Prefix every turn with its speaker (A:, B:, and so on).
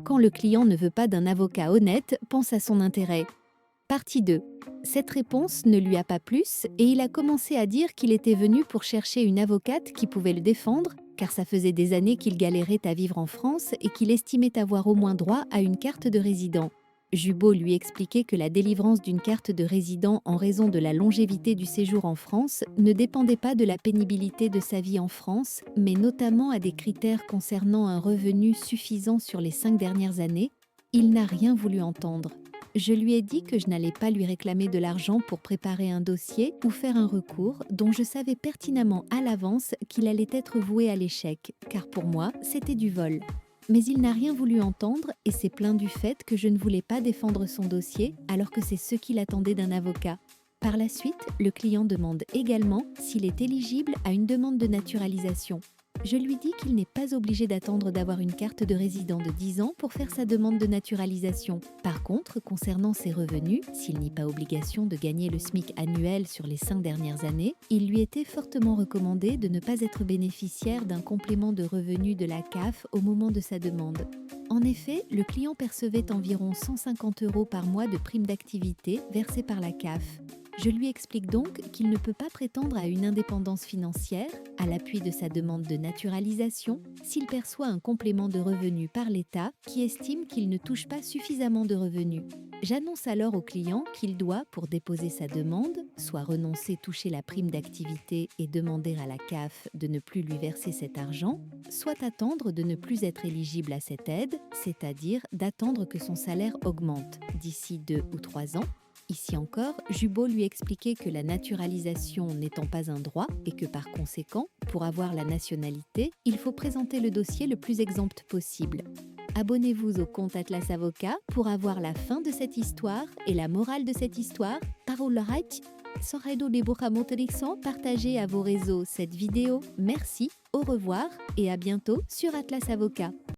A: Quand le client ne veut pas d'un avocat honnête, pense à son intérêt. Partie 2. Cette réponse ne lui a pas plus et il a commencé à dire qu'il était venu pour chercher une avocate qui pouvait le défendre, car ça faisait des années qu'il galérait à vivre en France et qu'il estimait avoir au moins droit à une carte de résident. Jubot lui expliquait que la délivrance d'une carte de résident en raison de la longévité du séjour en France ne dépendait pas de la pénibilité de sa vie en France, mais notamment à des critères concernant un revenu suffisant sur les 5 dernières années. Il n'a rien voulu entendre. Je lui ai dit que je n'allais pas lui réclamer de l'argent pour préparer un dossier ou faire un recours dont je savais pertinemment à l'avance qu'il allait être voué à l'échec, car pour moi, c'était du vol. Mais il n'a rien voulu entendre et s'est plaint du fait que je ne voulais pas défendre son dossier alors que c'est ce qu'il attendait d'un avocat. Par la suite, le client demande également s'il est éligible à une demande de naturalisation. Je lui dis qu'il n'est pas obligé d'attendre d'avoir une carte de résident de 10 ans pour faire sa demande de naturalisation. Par contre, concernant ses revenus, s'il n'y a pas obligation de gagner le SMIC annuel sur les 5 dernières années, il lui était fortement recommandé de ne pas être bénéficiaire d'un complément de revenus de la CAF au moment de sa demande. En effet, le client percevait environ 150 € par mois de prime d'activité versée par la CAF. Je lui explique donc qu'il ne peut pas prétendre à une indépendance financière, à l'appui de sa demande de naturalisation, s'il perçoit un complément de revenus par l'État qui estime qu'il ne touche pas suffisamment de revenus. J'annonce alors au client qu'il doit, pour déposer sa demande, soit renoncer toucher la prime d'activité et demander à la CAF de ne plus lui verser cet argent, soit attendre de ne plus être éligible à cette aide, c'est-à-dire d'attendre que son salaire augmente d'ici 2 ou 3 ans. Ici encore, Jubot lui expliquait que la naturalisation n'étant pas un droit et que par conséquent, pour avoir la nationalité, il faut présenter le dossier le plus exempt possible. Abonnez-vous au compte Atlas Avocat pour avoir la fin de cette histoire et la morale de cette histoire. Partagez à vos réseaux cette vidéo. Merci, au revoir et à bientôt sur Atlas Avocat.